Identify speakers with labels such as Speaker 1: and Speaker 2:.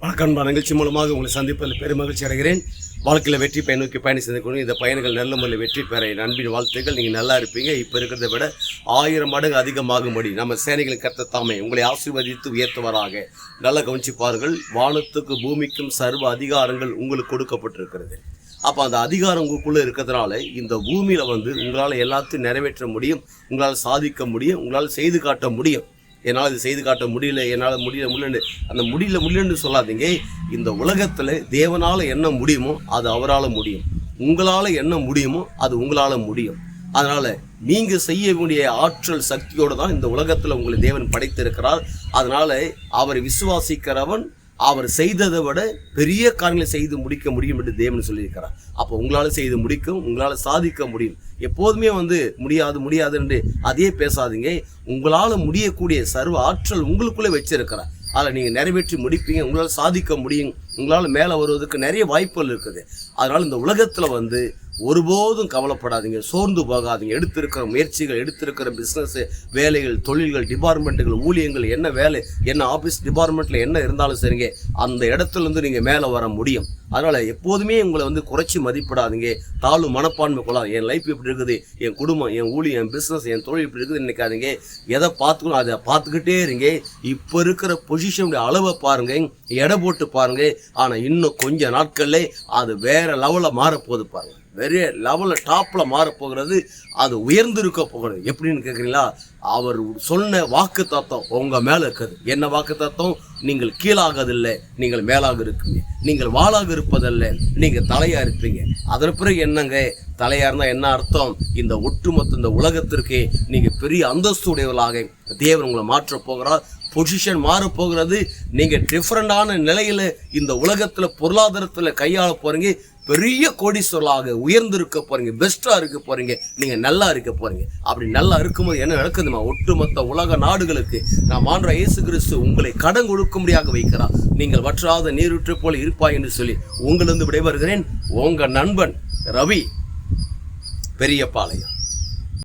Speaker 1: வணக்கம். நிகழ்ச்சி மூலமாக உங்களை சந்திப்பதில் பெருமகிழ்ச்சி அடைகிறேன். வாழ்க்கையில் வெற்றி பயன் நோக்கி பயணம் செய்து கொண்டு இந்த பயணங்கள் நல்ல முறையில் வெற்றி பெற நண்பின் வாழ்த்துக்கள். நீங்கள் நல்லா இருப்பீங்க. இப்போ இருக்கிறத விட 1000 மடங்கு அதிகமாகும்படி நம்ம சேனைகளின் கர்த்தர் தாமே உங்களை ஆசீர்வதித்து உயர்த்துவராக. நல்லா கவனிச்சுப்பார்கள். வானத்துக்கு பூமிக்கும் சர்வ அதிகாரங்கள் உங்களுக்கு கொடுக்கப்பட்டிருக்கிறது. அப்போ அந்த அதிகாரம் உங்களுக்குள்ளே இருக்கிறதுனால இந்த பூமியில் உங்களால் எல்லாத்தையும் நிறைவேற்ற முடியும், உங்களால் சாதிக்க முடியும், உங்களால் செய்து காட்ட முடியும். என்னால் இது செய்து காட்ட முடியல, என்னால் முடியலன்னு அந்த முடியலன்னு சொல்லாதீங்க. இந்த உலகத்தில் தேவனால் என்ன முடியுமோ அது அவரால் முடியும், உங்களால் என்ன முடியுமோ அது உங்களால் முடியும். அதனால் நீங்கள் செய்ய வேண்டிய ஆற்றல் சக்தியோடு தான் இந்த உலகத்தில் உங்களை தேவன் படைத்திருக்கிறார். அதனால் அவரை விசுவாசிக்கிறவன் அவர் செய்ததை விட பெரிய காரியங்களை செய்து முடிக்க முடியும் என்று தேவன் சொல்லியிருக்கிறார். அப்போ உங்களால் செய்து முடிக்கும், உங்களால் சாதிக்க முடியும். எப்போதுமே முடியாது என்று அதே பேசாதீங்க. உங்களால் முடியக்கூடிய சர்வ ஆற்றல் உங்களுக்குள்ளே வச்சிருக்கிறார். அதில் நீங்கள் நிறைவேற்றி முடிப்பீங்க, உங்களால் சாதிக்க முடியும், உங்களால் மேலே வருவதற்கு நிறைய வாய்ப்புகள் இருக்குது. அதனால் இந்த உலகத்தில் ஒருபோதும் கவலைப்படாதீங்க, சோர்ந்து போகாதீங்க. எடுத்திருக்கிற முயற்சிகள், எடுத்திருக்கிற பிஸ்னஸ் வேலைகள், தொழில்கள், டிபார்ட்மெண்ட்டுகள், ஊழியங்கள், என்ன வேலை, என்ன ஆஃபீஸ் டிபார்ட்மெண்ட்டில் என்ன இருந்தாலும் சரிங்க, அந்த இடத்துலேருந்து நீங்கள் மேலே வர முடியும். அதனால் எப்போதுமே உங்களை குறைச்சி மதிப்பிடாதீங்க, தாழ்வு மனப்பான்மை கொள்ளாது. என் லைஃப் இப்படி இருக்குது, என் குடும்பம், என் ஊழியம், என் பிஸ்னஸ், என் தொழில் இப்படி இருக்குதுன்னு நினைக்காதீங்க. எதை பார்த்துக்கணும் அதை பார்த்துக்கிட்டே இருங்க. இப்போ இருக்கிற பொசிஷனுடைய அளவை பாருங்கள், எடை போட்டு பாருங்கள். ஆனால் இன்னும் கொஞ்ச நாட்கள்லே அது வேறு லெவலில் மாறப்போகுது பாருங்கள். வெறும் லெவலில் டாப்பில் மாறப்போகிறது, அது உயர்ந்திருக்க போகிறது. எப்படின்னு கேட்குறீங்களா? அவர் சொன்ன வாக்கு தத்துவம் உங்கள் மேலே இருக்குது. என்ன வாக்கு தத்துவம்? நீங்கள் கீழாகதில்லை, நீங்கள் மேலாக இருப்பீங்க. நீங்கள் வாளாக இருப்பதில்லை, நீங்கள் தலையாக இருப்பீங்க. அதன் பிறகு என்னங்க, தலையாக இருந்தால் என்ன அர்த்தம்? இந்த ஒட்டுமொத்த இந்த உலகத்திற்கு நீங்கள் பெரிய அந்தஸ்து உடையவர்களாக தேவன் உங்களை மாற்றப் போகிறார். பொசிஷன் மாறப்போகிறது. நீங்கள் டிஃப்ரெண்டான நிலையில் இந்த உலகத்தில் பொருளாதாரத்தில் கையாள போகிறீங்க. பெரிய கோடீஸ்வரலாக உயர்ந்திருக்க போகிறீங்க, பெஸ்ட்டாக இருக்க போகிறீங்க, நீங்கள் நல்லா இருக்க போகிறீங்க. அப்படி நல்லா இருக்கும்போது என்ன நடக்குதுமா? ஒட்டுமொத்த உலக நாடுகளுக்கு நாம் ஆண்டவர் இயேசு கிறிஸ்து உங்களை கடன் கொடுக்கும்படியாக வைக்கிறார். நீங்கள் வற்றாத நீரூற்று போல இருப்பாய் என்று சொல்லி உங்களிருந்து விடைபெறுகிறேன். உங்கள் நண்பன் ரவி, பெரியபாளையம்.